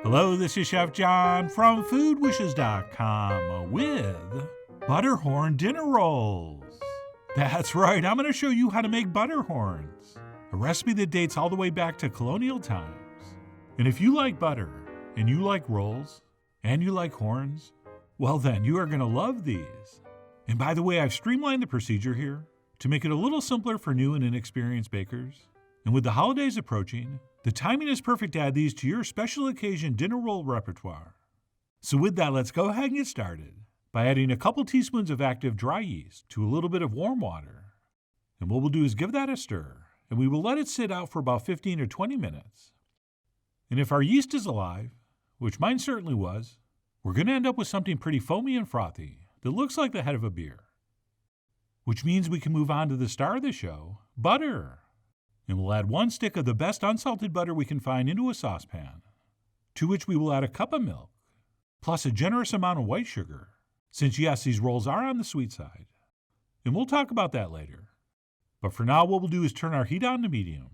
Hello, this is Chef John from foodwishes.com with Butterhorn dinner rolls. That's right, I'm going to show you how to make Butterhorns, a recipe that dates all the way back to colonial times. And if you like butter, and you like rolls, and you like horns, well then, you are going to love these. And by the way, I've streamlined the procedure here to make it a little simpler for new and inexperienced bakers. And with the holidays approaching, the timing is perfect to add these to your special occasion dinner roll repertoire. So with that, let's go ahead and get started by adding a couple teaspoons of active dry yeast to a little bit of warm water. And what we'll do is give that a stir, and we will let it sit out for about 15 or 20 minutes. And if our yeast is alive, which mine certainly was, we're going to end up with something pretty foamy and frothy that looks like the head of a beer. Which means we can move on to the star of the show, butter. And we'll add 1 stick of the best unsalted butter we can find into a saucepan, to which we will add a cup of milk, plus a generous amount of white sugar, since yes, these rolls are on the sweet side. And we'll talk about that later. But for now, what we'll do is turn our heat on to medium,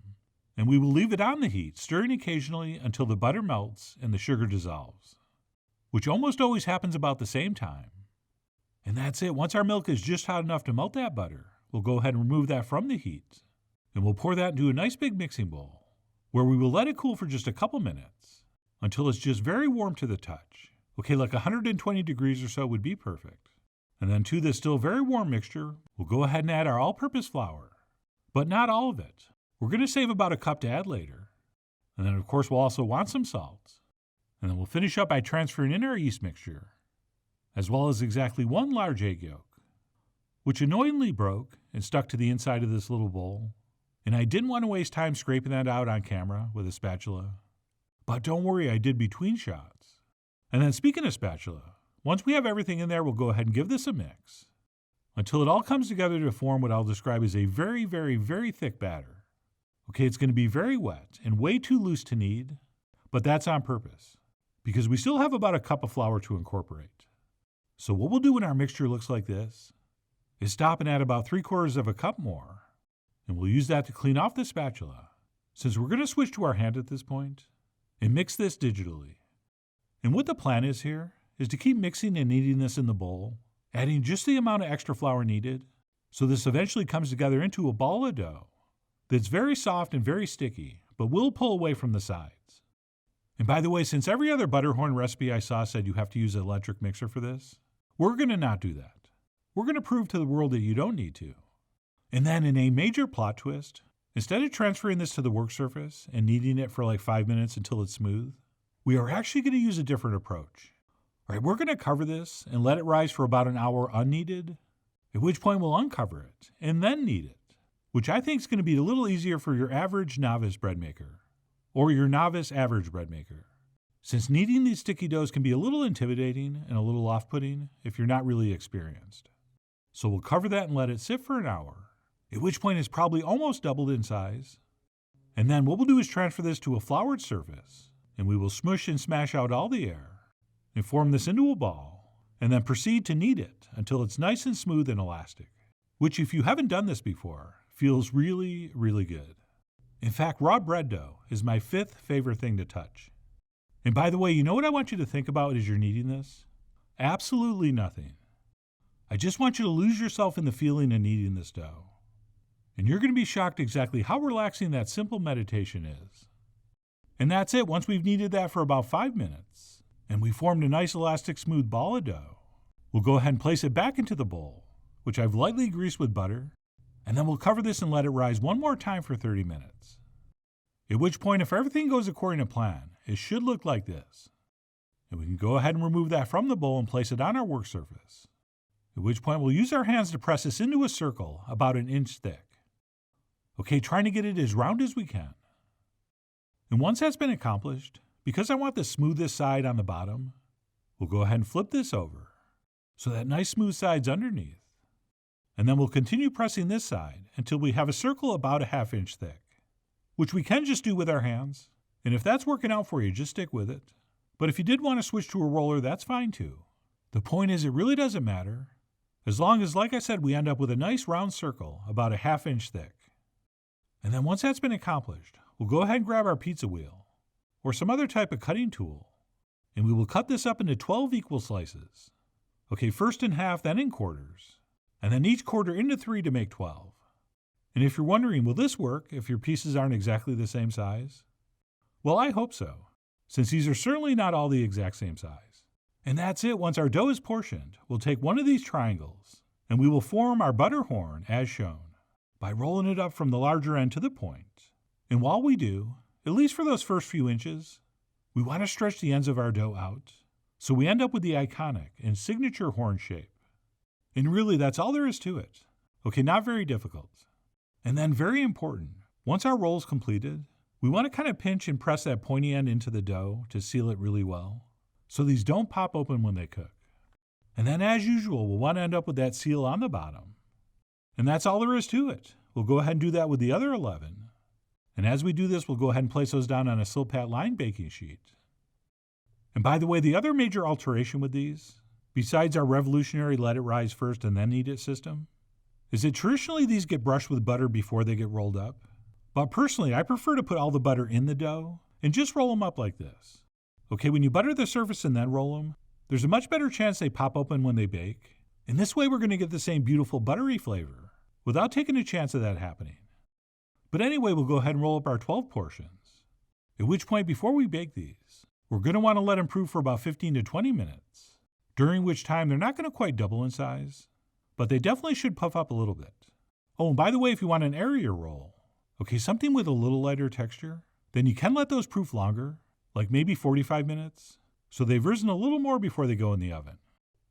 and we will leave it on the heat, stirring occasionally until the butter melts and the sugar dissolves, which almost always happens about the same time. And that's it. Once our milk is just hot enough to melt that butter, we'll go ahead and remove that from the heat. And we'll pour that into a nice big mixing bowl, where we will let it cool for just a couple minutes until it's just very warm to the touch. Okay, like 120 degrees or so would be perfect. And then to this still very warm mixture, we'll go ahead and add our all-purpose flour, but not all of it. We're going to save about a cup to add later. And then of course we'll also want some salt. And then we'll finish up by transferring in our yeast mixture, as well as exactly 1 large egg yolk, which annoyingly broke and stuck to the inside of this little bowl. And I didn't want to waste time scraping that out on camera with a spatula. But don't worry, I did between shots. And then speaking of spatula, once we have everything in there, we'll go ahead and give this a mix until it all comes together to form what I'll describe as a very, very, very thick batter. Okay, it's going to be very wet and way too loose to knead, but that's on purpose because we still have about a cup of flour to incorporate. So what we'll do when our mixture looks like this is stop and add about 3/4 of a cup more. And we'll use that to clean off the spatula, since we're going to switch to our hand at this point and mix this digitally. And what the plan is here is to keep mixing and kneading this in the bowl, adding just the amount of extra flour needed, so this eventually comes together into a ball of dough that's very soft and very sticky, but will pull away from the sides. And by the way, since every other Butterhorn recipe I saw said you have to use an electric mixer for this, we're going to not do that. We're going to prove to the world that you don't need to. And then in a major plot twist, instead of transferring this to the work surface and kneading it for like 5 minutes until it's smooth, we are actually going to use a different approach. All right, we're going to cover this and let it rise for about an hour unkneaded, at which point we'll uncover it and then knead it, which I think is going to be a little easier for your average novice bread maker or your novice average bread maker, since kneading these sticky doughs can be a little intimidating and a little off-putting if you're not really experienced. So we'll cover that and let it sit for an hour, at which point it's probably almost doubled in size. And then what we'll do is transfer this to a floured surface, and we will smush and smash out all the air, and form this into a ball, and then proceed to knead it until it's nice and smooth and elastic, which if you haven't done this before, feels really, really good. In fact, raw bread dough is my 5th favorite thing to touch. And by the way, you know what I want you to think about as you're kneading this? Absolutely nothing. I just want you to lose yourself in the feeling of kneading this dough. And you're going to be shocked exactly how relaxing that simple meditation is. And that's it. Once we've kneaded that for about 5 minutes, and we formed a nice elastic smooth ball of dough, we'll go ahead and place it back into the bowl, which I've lightly greased with butter, and then we'll cover this and let it rise one more time for 30 minutes. At which point, if everything goes according to plan, it should look like this. And we can go ahead and remove that from the bowl and place it on our work surface. At which point, we'll use our hands to press this into a circle about 1 inch thick. Okay, trying to get it as round as we can. And once that's been accomplished, because I want the smoothest side on the bottom, we'll go ahead and flip this over so that nice smooth side's underneath. And then we'll continue pressing this side until we have a circle about 1/2 inch thick, which we can just do with our hands. And if that's working out for you, just stick with it. But if you did want to switch to a roller, that's fine too. The point is, it really doesn't matter, as long as, like I said, we end up with a nice round circle about 1/2 inch thick. And then once that's been accomplished, we'll go ahead and grab our pizza wheel or some other type of cutting tool And we will cut this up into 12 equal slices. Okay, first in half, then in quarters, and then each quarter into 3 to make 12. And if you're wondering, will this work if your pieces aren't exactly the same size? Well, I hope so, since these are certainly not all the exact same size. And that's it. Once our dough is portioned, we'll take one of these triangles, and we will form our Butterhorn as shown, by rolling it up from the larger end to the point. And while we do, at least for those first few inches, we want to stretch the ends of our dough out, so we end up with the iconic and signature horn shape. And really, that's all there is to it. Okay, not very difficult. And then very important, once our roll is completed, we want to kind of pinch and press that pointy end into the dough to seal it really well, so these don't pop open when they cook. And then as usual, we'll want to end up with that seal on the bottom. And that's all there is to it. We'll go ahead and do that with the other 11. And as we do this, we'll go ahead and place those down on a Silpat lined baking sheet. And by the way, the other major alteration with these, besides our revolutionary let it rise first and then eat it system, is that traditionally these get brushed with butter before they get rolled up. But personally, I prefer to put all the butter in the dough and just roll them up like this. Okay, when you butter the surface and then roll them, there's a much better chance they pop open when they bake. And this way we're going to get the same beautiful buttery flavor without taking a chance of that happening. But anyway, we'll go ahead and roll up our 12 portions. At which point, before we bake these, we're going to want to let them proof for about 15 to 20 minutes, during which time they're not going to quite double in size, but they definitely should puff up a little bit. Oh, and by the way, if you want an airier roll, okay, something with a little lighter texture, then you can let those proof longer, like maybe 45 minutes, so they've risen a little more before they go in the oven.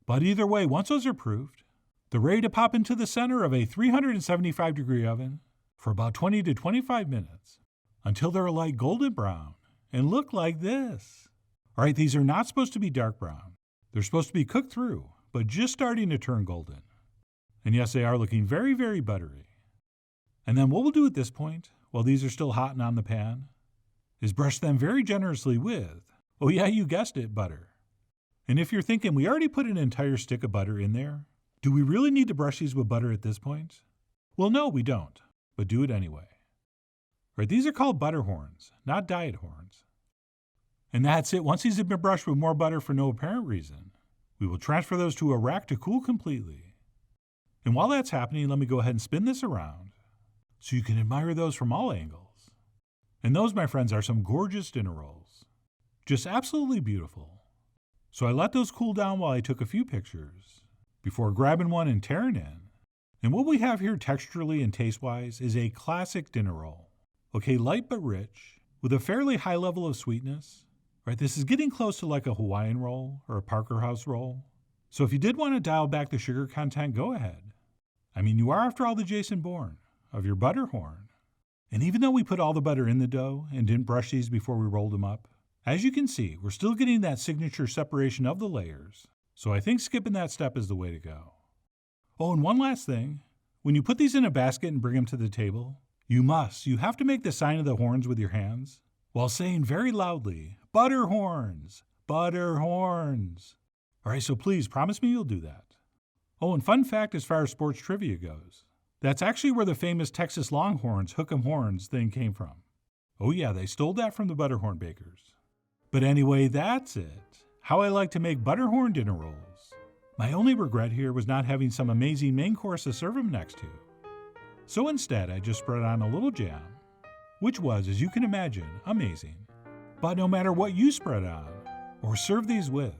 But either way, once those are proofed, they're ready to pop into the center of a 375-degree oven for about 20 to 25 minutes, until they're a light golden brown and look like this. All right, these are not supposed to be dark brown. They're supposed to be cooked through, but just starting to turn golden. And yes, they are looking very, very buttery. And then what we'll do at this point, while these are still hot and on the pan, is brush them very generously with, oh yeah, you guessed it, butter. And if you're thinking, we already put an entire stick of butter in there, do we really need to brush these with butter at this point? Well, no, we don't, but do it anyway. Right, these are called Butterhorns, not diet horns. And that's it. Once these have been brushed with more butter for no apparent reason, we will transfer those to a rack to cool completely. And while that's happening, let me go ahead and spin this around so you can admire those from all angles. And those, my friends, are some gorgeous dinner rolls. Just absolutely beautiful. So I let those cool down while I took a few pictures before grabbing one and tearing in. And what we have here texturally and taste-wise is a classic dinner roll. Okay, light but rich, with a fairly high level of sweetness. Right, this is getting close to like a Hawaiian roll or a Parker House roll. So if you did want to dial back the sugar content, go ahead. I mean, you are, after all, the Jason Bourne of your Butterhorn. And even though we put all the butter in the dough and didn't brush these before we rolled them up, as you can see, we're still getting that signature separation of the layers. So I think skipping that step is the way to go. Oh, and one last thing. When you put these in a basket and bring them to the table, you have to make the sign of the horns with your hands while saying very loudly, Butterhorns, Butterhorns. All right, so please promise me you'll do that. Oh, and fun fact as far as sports trivia goes, that's actually where the famous Texas Longhorns hook 'em horns thing came from. Oh yeah, they stole that from the Butterhorn bakers. But anyway, that's it. How I like to make Butterhorn dinner rolls. My only regret here was not having some amazing main course to serve them next to. So instead, I just spread on a little jam, which was, as you can imagine, amazing. But no matter what you spread on or serve these with,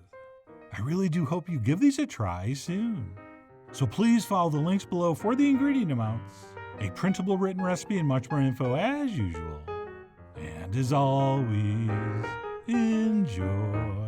I really do hope you give these a try soon. So please follow the links below for the ingredient amounts, a printable written recipe, and much more info as usual. And as always, enjoy.